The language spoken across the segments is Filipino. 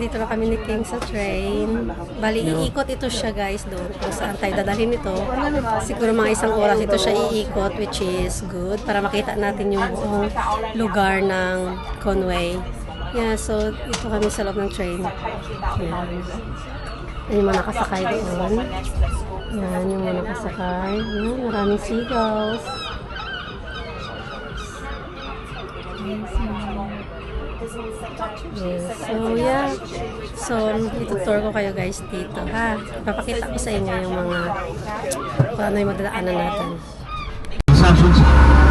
nandito na kami ni King sa train. Bali, iikot ito siya guys doon kung saan tayo dadalhin ito. Siguro mga 1 oras ito siya iikot, which is good para makita natin yung buong lugar ng Conway. Yeah, so ito kami sa loob ng train. Yan. Yan yung mga nakasakay doon. Yan yung mga nakasakay. Yan, maraming seagulls. Yes. So, yeah. So, itutour ko kayo guys dito, ha? Papakita ko sa inyo yung mga kung ano yung madalaanan natin.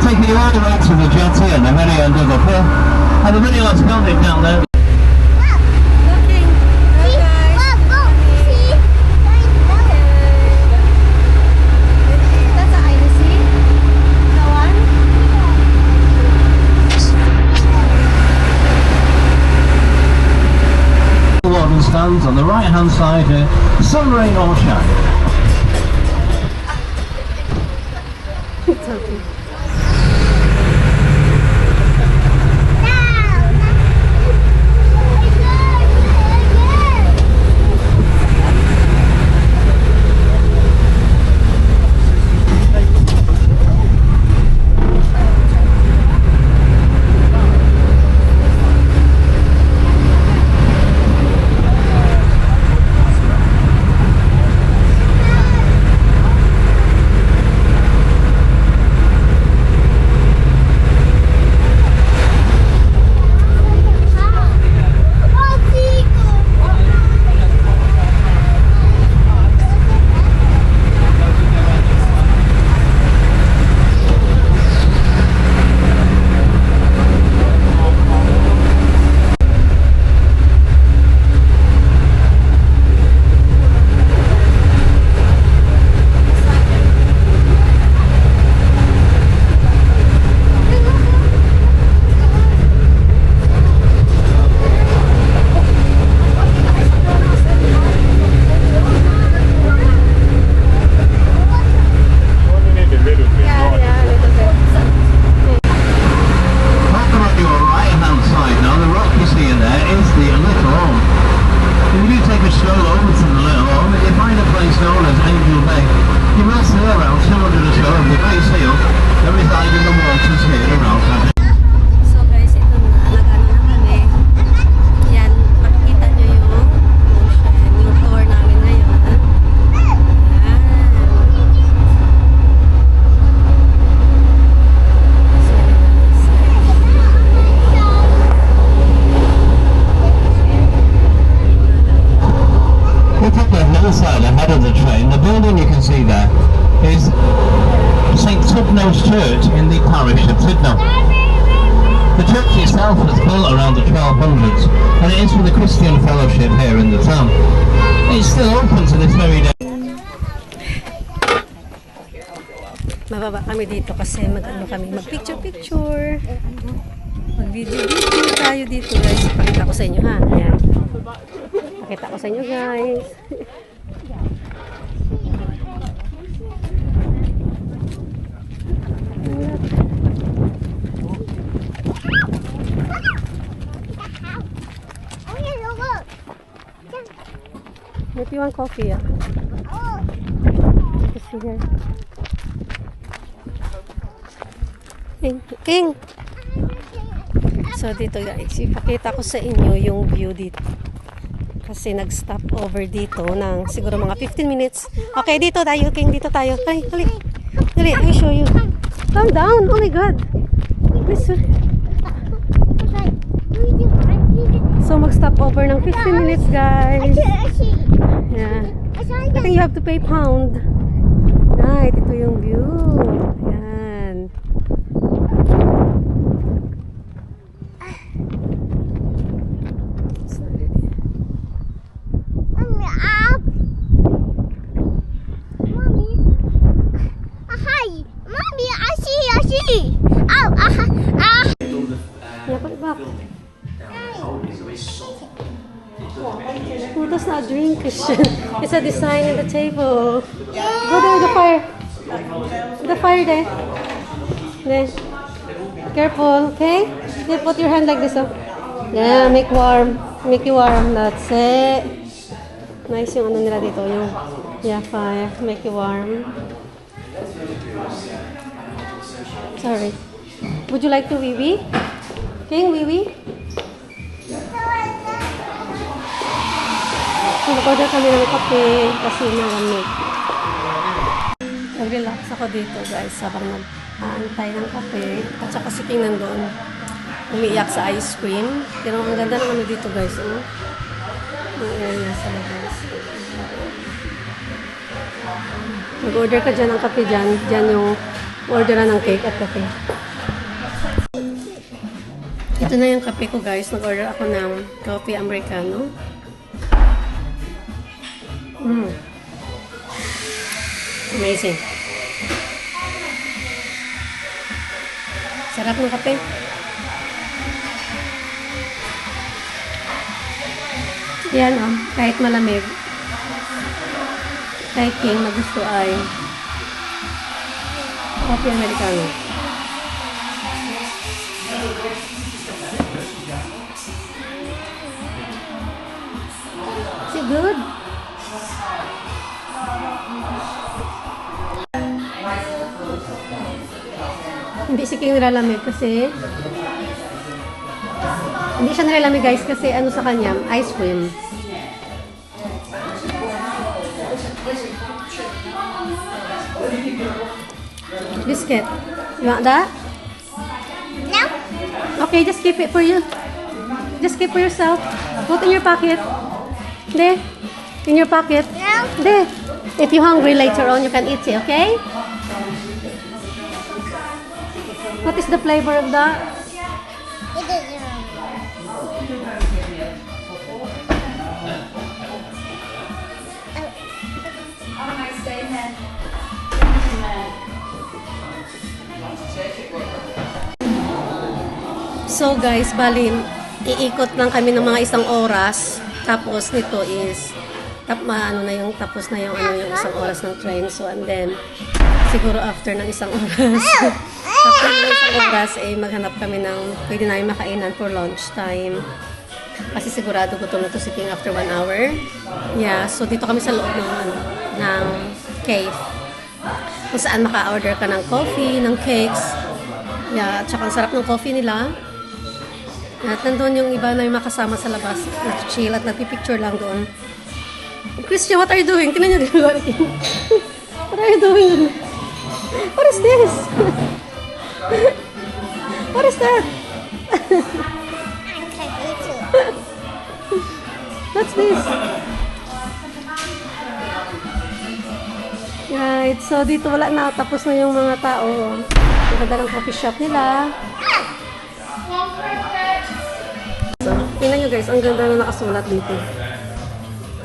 Taking you all the way to the jetty and the very end of the pier. And the video is filming down there. Stands on the right hand side here, sun, rain or shine. It's okay. Ahead of the train, the building you can see there is St Tidnow's Church in the parish of Tidnow. The church itself was built around the 1200s and it is for the Christian fellowship here in the town. It's still open to this very day. Mababa kami dito kasi mag-picture. Mag-video tayo dito guys. Pakita ko sa inyo ha. Ayan. Pakita ko sa inyo guys. If you want coffee, yeah. See here. King. So dito guys, ipakita ko sa inyo yung view dito. Kasi nag-stop over dito ng siguro mga 15 minutes. Okay, dito tayo, King. Dito tayo. Hali. Dali, I show you. Calm down. Oh my God. Listen. So mag-stop over ng 15 minutes, guys. Yeah. I think you have to pay £1. Right, ito yung view. Yan. Yeah, put it back. Oh, that's not a drink, Christian. It's a design in the table. Go there, the fire. The fire there. There. Careful, okay? You put your hand like this up. Yeah, make warm. Make you warm, that's it. Nice yung ano nila dito, yung fire, make you warm. Sorry. Would you like to wee-wee? King, wee-wee? Nag-order kami ng kape kasi malamig. Nag-relax ako dito guys habang nag-aantay ng kape. At saka si King nandun. Umiiyak sa ice cream. Pero ang ganda ng ano dito guys. Oh. Ang area sa labas. Mag-order ka dyan ng kape dyan. Dyan yung orderan ng cake at kape. Ito na yung kape ko guys. Nag-order ako ng coffee americano. Amazing. Sarap ng kape. Yan kahit malamig. Kahit King magusto ay coffee americano. Is it good? Hindi si King nilalamig kasi hindi siya nilalamig guys kasi ano sa kanya, ice cream. Biscuit. You want that? No. Okay, just keep it for you. Just keep for yourself. Put in your pocket. There. In your pocket. No. There. If you're hungry later on, you can eat it, okay? What is the flavor of that? It is So guys, bali, iikot lang kami ng mga isang oras. Tapos nito is, ano na yung, tapos na yung, yung isang oras ng train. So and then, siguro after ng isang oras, after ng isang oras, maghanap kami ng, pwede namin makainan for lunch time. Kasi sigurado gutom na to si King after 1 hour. Yeah, so dito kami sa loob ng cave. Kung saan maka-order ka ng coffee, ng cakes. Yeah, at saka ang sarap ng coffee nila. At nandun yung iba na yung makasama sa labas. Nag-chill at nagpipicture lang doon. Christian, what are you doing? Tingnan niyo ginagawa ni King. What are you doing? What is this? What is that? What's this? Right, so dito wala na. Tapos na yung mga tao. Ang ganda ng coffee shop nila. So, tingnan nyo guys, ang ganda na nakasulat dito.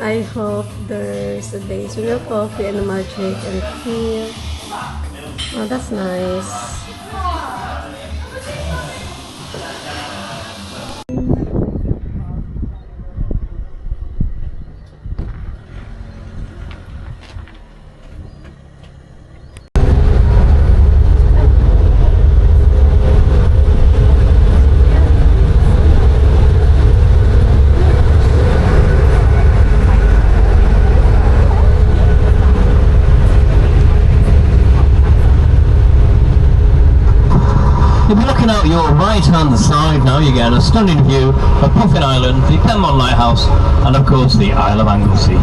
I hope there's a days with your coffee and a magic and feel. Oh, that's nice. If you're looking out your right hand side now, you get a stunning view of Puffin Island, the Penmont Lighthouse, and of course the Isle of Anglesey.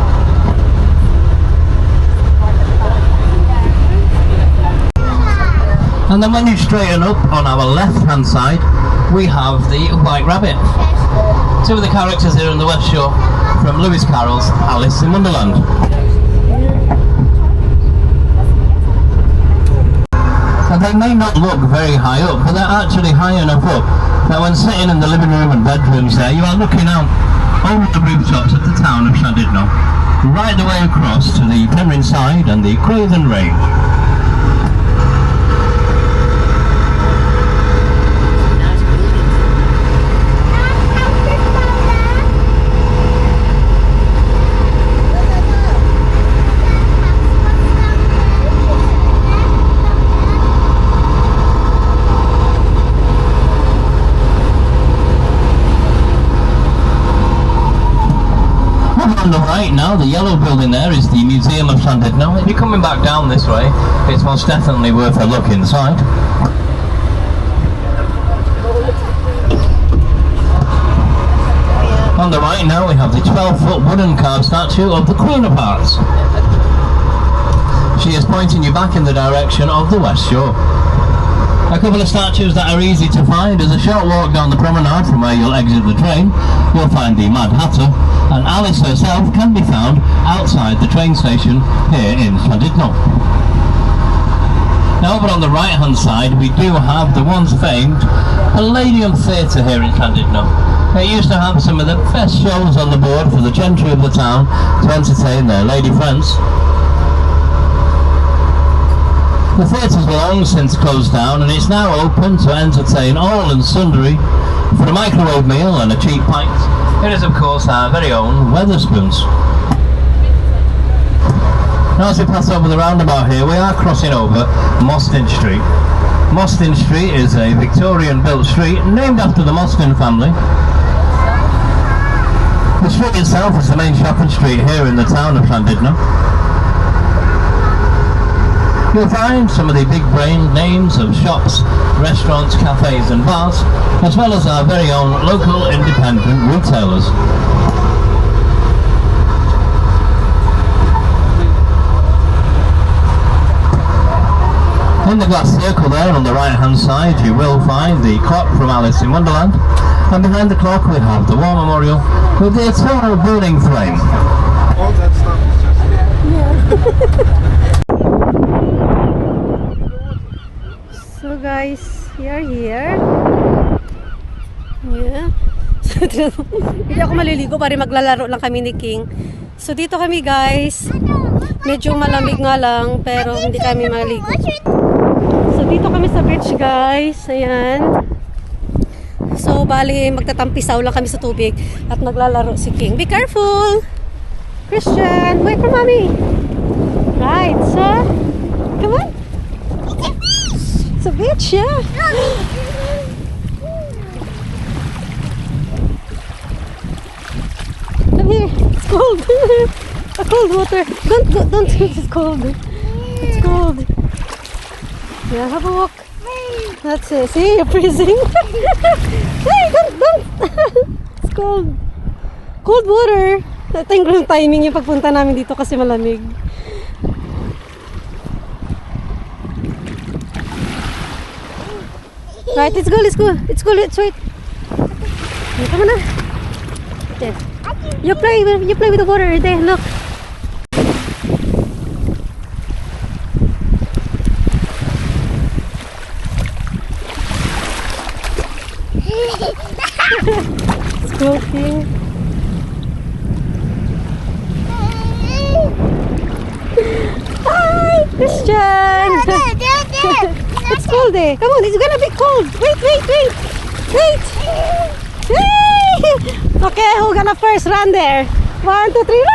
And then when you straighten up on our left hand side, we have the White Rabbit. Two of the characters here in the West Shore from Lewis Carroll's Alice in Wonderland. And they may not look very high up, but they're actually high enough up that when sitting in the living room and bedrooms there, you are looking out over the rooftops of the town of Llandudno, right the way across to the Penryn side and the Craven Range. right now, the yellow building there is the Museum of Llandudno. If you're coming back down this way, it's most definitely worth a look inside. On the right now we have the 12-foot wooden carved statue of the Queen of Hearts. She is pointing you back in the direction of the West Shore. A couple of statues that are easy to find is a short walk down the promenade from where you'll exit the train. You'll find the Mad Hatter, and Alice herself can be found outside the train station here in Llandudno. Now over on the right hand side we do have the once famed Palladium Theatre here in Llandudno. They used to have some of the best shows on the board for the gentry of the town to entertain their lady friends. The theatre's long since closed down and it's now open to entertain all and sundry. For a microwave meal and a cheap pint, it is of course our very own Wetherspoons. Now as we pass over the roundabout here, we are crossing over Mostyn Street. Mostyn Street is a Victorian built street named after the Mostyn family. The street itself is the main shopping street here in the town of Llandudno. You'll find some of the big brand names of shops, restaurants, cafes and bars, as well as our very own local independent retailers. In the glass circle there on the right hand side you will find the clock from Alice in Wonderland, and behind the clock we have the war memorial with the eternal burning flame. All that stuff is just So guys, we are here. Yeah. Hindi ako maliligo, pare maglalaro lang kami ni King. So dito kami guys. Medyo malamig nga lang, pero hindi kami maligo. So dito kami sa beach guys. Ayan. So bali magtatampisaw lang kami sa tubig at maglalaro si King. Be careful! Christian, wait for mommy. Right, so come on. It's a beach, yeah. Come here. It's cold. A cold water. Don't. It's cold. It's cold. Yeah, have a walk. That's it. See, you're freezing. Hey, don't. It's cold. Cold water. I think yung timing yung pagpunta namin dito kasi malamig. Right, let's go. Let's wait. Come on na. There. You play with the water. There, look. It's floating. Hi, Christian. It's cold there. Come on, it's gonna be cold. Wait. Okay, who's gonna first run there? 1, 2, 3, run!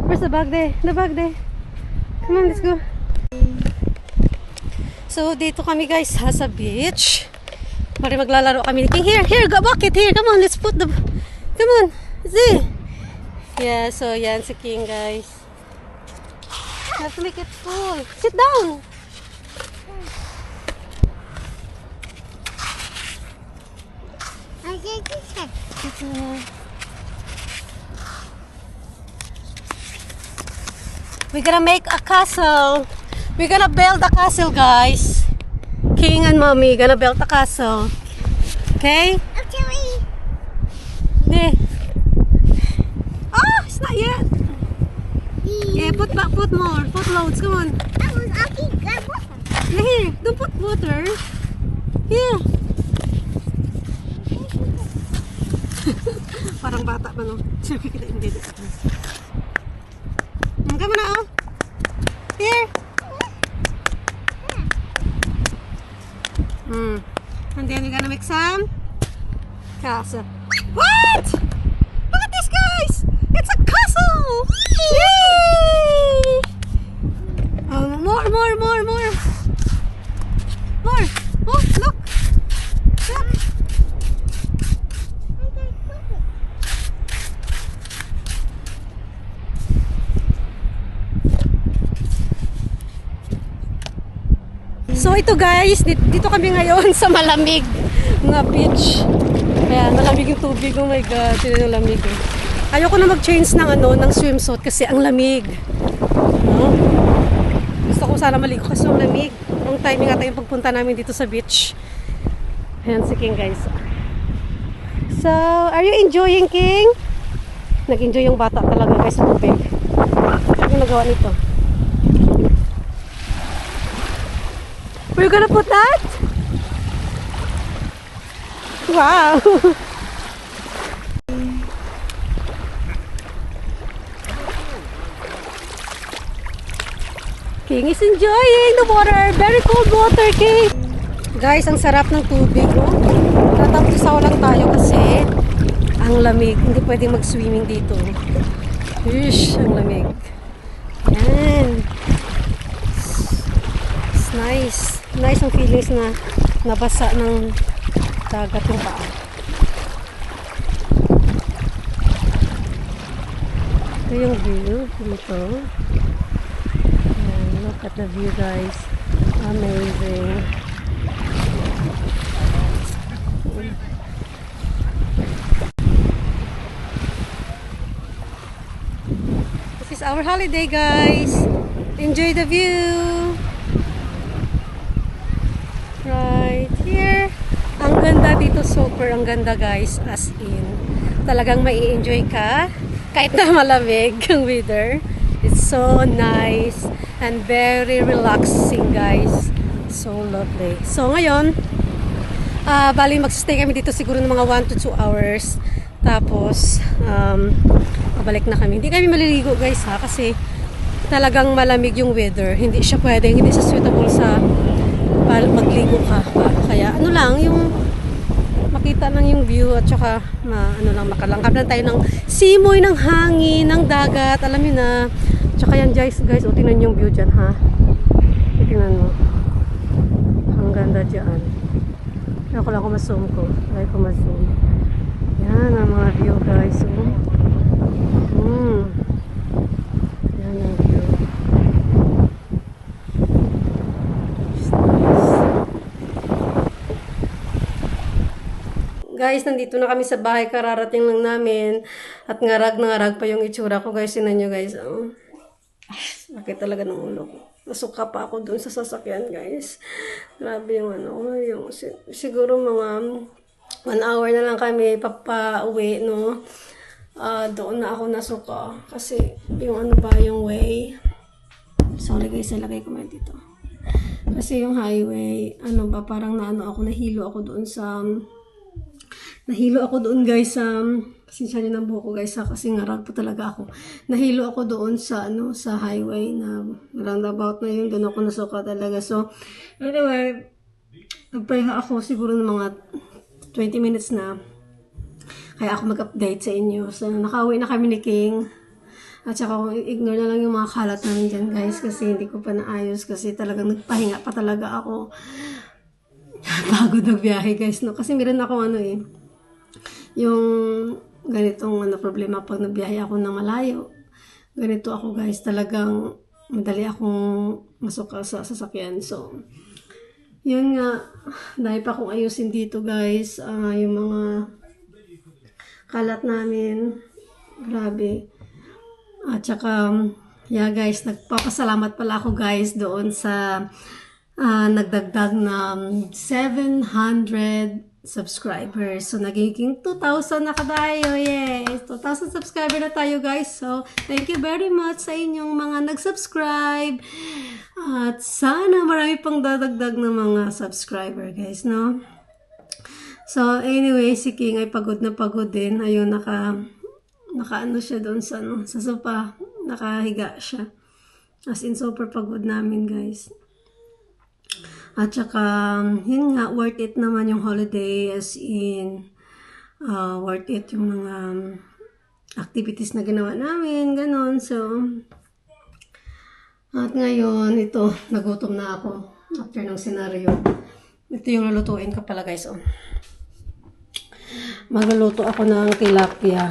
Where's the bag there? The bag there. Come on, let's go. So, dito kami guys sa beach. Mari maglalaro kami. Here, go bucket here. Come on, let's put the... Come on, see? Yeah, so yan si King guys. Have to make it full. Sit down. We're gonna make a castle. We're gonna build a castle, guys. King and Mommy gonna build a castle. Okay? There. Oh, it's not yet. Yeah, put more. Put loads. Come on. Here, don't put water. Here. Parang bata pa, no? Sabi kita hindi. Come on now. Here. And then we're gonna make some castle. What? Look at this, guys! It's a castle! Yay! More. Oh, look! Look! So ito guys, dito kami ngayon sa malamig na beach. Kaya malamig yung tubig. Oh my god, sila yung lamig. Ayoko na mag-change ng swimsuit kasi ang lamig. No? Gusto ko sana maligo kasi ang lamig. Ang timing ata yung pagpunta namin dito sa beach. Ayan si King guys. So, are you enjoying, King? Nag-enjoy yung bata talaga guys sa tubig. Ano nagawa nito? We're gonna put that? Wow! King is enjoying the water. Very cold water, King. Guys, ang sarap ng tubig, no? Tatapos lang tayo kasi ang lamig. Hindi pwedeng mag-swimming dito. Ish, ang lamig. Yan. It's nice. Nice ang feelings na nabasa ng dagat yung paa. Ito yung view dito. Ayan, look at the view guys. Amazing. This is our holiday guys. Enjoy the view. Right here. Ang ganda dito, super ang ganda guys, as in. Talagang mai-enjoy ka kahit na malamig ang weather. It's so nice and very relaxing guys. So lovely. So ngayon, bali mag-stay kami dito siguro ng mga 1 to 2 hours. Tapos, pabalik na kami. Hindi kami maliligo guys ha, kasi talagang malamig yung weather. Hindi siya pwedeng, hindi siya suitable sa magligo ka. Kaya ano lang, yung makita lang yung view at saka makalangkap lang tayo ng simoy ng hangin, ng dagat, alam niyo na. Tsaka yan guys, o tingnan yung view dyan ha. Tingnan mo. Ang ganda dyan. Ako lang kung ma-zoom ko. Try ko ma-zoom. Yan ang mga view guys. Yan ang view. Guys, nandito na kami sa bahay. Kararating lang namin. At ngarag na ngarag pa yung itsura ko. Guys, sinan nyo guys. Sakit talaga ng ulo ko. Nasuka pa ako dun sa sasakyan guys. Grabe yung siguro mga 1 hour na lang kami papauwi, no? Doon na ako nasuka. Kasi yung yung way. Sorry guys, nalagay ko man dito. Kasi yung highway, parang nahilo ako doon guys pasensya niyo ng buhok ko guys kasi ngarag po talaga ako. Nahilo ako doon sa highway na roundabout na yun, doon ako nasuka talaga. So anyway, nagpahinga ako siguro ng mga 20 minutes na. Kaya ako mag-update sa inyo. So nakauwi na kami ni King. At saka ignore na lang yung mga kalat namin dyan guys kasi hindi ko pa naayos kasi talagang nagpahinga pa talaga ako. Pagod ng biyahe guys, no? Kasi meron ako yung ganitong problema pag nabiyahe ako ng malayo. Ganito ako guys, talagang madali akong masuka sa sasakyan. So, yun nga, dahil pa akong ayusin dito guys, yung mga kalat namin. Grabe. At saka, yeah guys, nagpapasalamat pala ako guys doon sa nagdagdag na 700 subscribers. So, nagiging 2,000 na tayo. Yes! 2,000 subscriber na tayo, guys. So, thank you very much sa inyong mga nag-subscribe. At sana marami pang dadagdag na mga subscriber, guys, no? So, anyway, si King ay pagod na pagod din. Ayun, naka siya doon sa sofa. Nakahiga siya. As in, super pagod namin, guys. At saka, yun nga, worth it naman yung holiday, as in, worth it yung mga activities na ginawa namin, ganon. So, at ngayon, ito, nagutom na ako after ng senaryo. Ito yung lulutuin ko pala guys. Oh. Magluluto ako ng tilapia.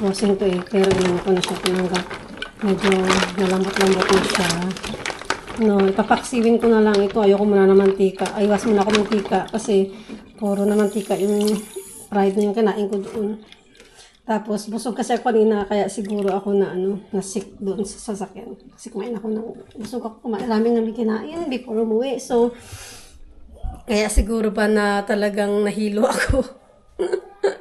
Frozen to eh, pero ilan ko na siya tinanggap. Medyo nalambot-lambot na siya. No, ipapaksiwin ko na lang ito. Ayoko muna ng mantika. Aywas muna ako ng mantika kasi puro na mantika yung fried na yung kinain ko doon. Tapos, busog kasi ako kanina, kaya siguro ako na, na sick doon sa sasakyan. Kasi kumain ako ng, busog ako kumain. Maraming namin kinain before umuwi. So, kaya siguro pa na talagang nahilo ako.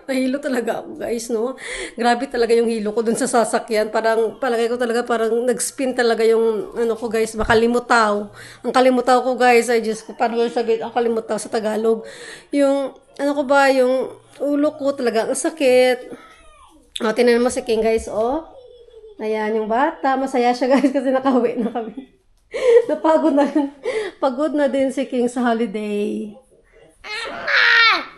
Nahilo talaga ako, guys, no? Grabe talaga yung hilo ko doon sa sasakyan. Parang, palagay ko talaga, parang nag-spin talaga yung, ko, guys, makalimutaw. Ang kalimutaw ko, guys, ay Diyos ko, paano sabihin, ang kalimutaw sa Tagalog. Yung, yung ulo ko talaga, ang sakit. O, tinan mo si King, guys, oh. Ayan, yung bata. Masaya siya, guys, kasi nakauwi na kami. Napagod na. Pagod na din si King sa holiday.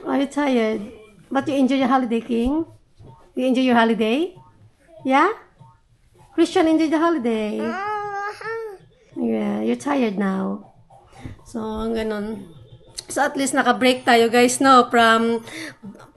Are you tired? But you enjoy your holiday, King? You enjoy your holiday? Yeah? Christian, enjoy the holiday. Yeah, you're tired now. So, ang ganon. So, at least naka-break tayo, guys, no? From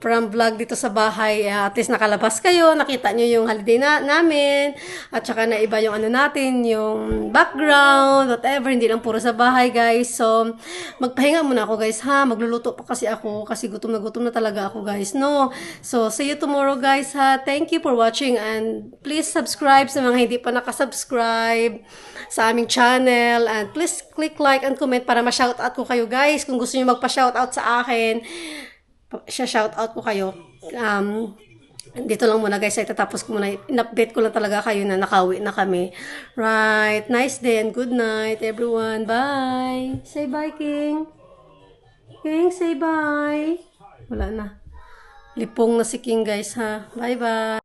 vlog dito sa bahay. At least nakalabas kayo. Nakita nyo yung holiday namin. At saka na iba yung natin, yung background, whatever. Hindi lang puro sa bahay, guys. So, magpahinga muna ako, guys, ha? Magluluto pa kasi ako. Kasi gutom na talaga ako, guys, no? So, see you tomorrow, guys, ha? Thank you for watching. And please subscribe sa mga hindi pa nakasubscribe sa aming channel. And please click like and comment para ma-shoutout ko kayo, guys. Kung gusto nyo magpa-shoutout sa akin, shoutout ko kayo. Dito lang muna, guys. Itatapos ko muna. In-update ko lang talaga kayo na nakauwi na kami. Right. Nice day and good night, everyone. Bye. Say bye, King. King, say bye. Wala na. Lipong na si King, guys, ha. Bye-bye.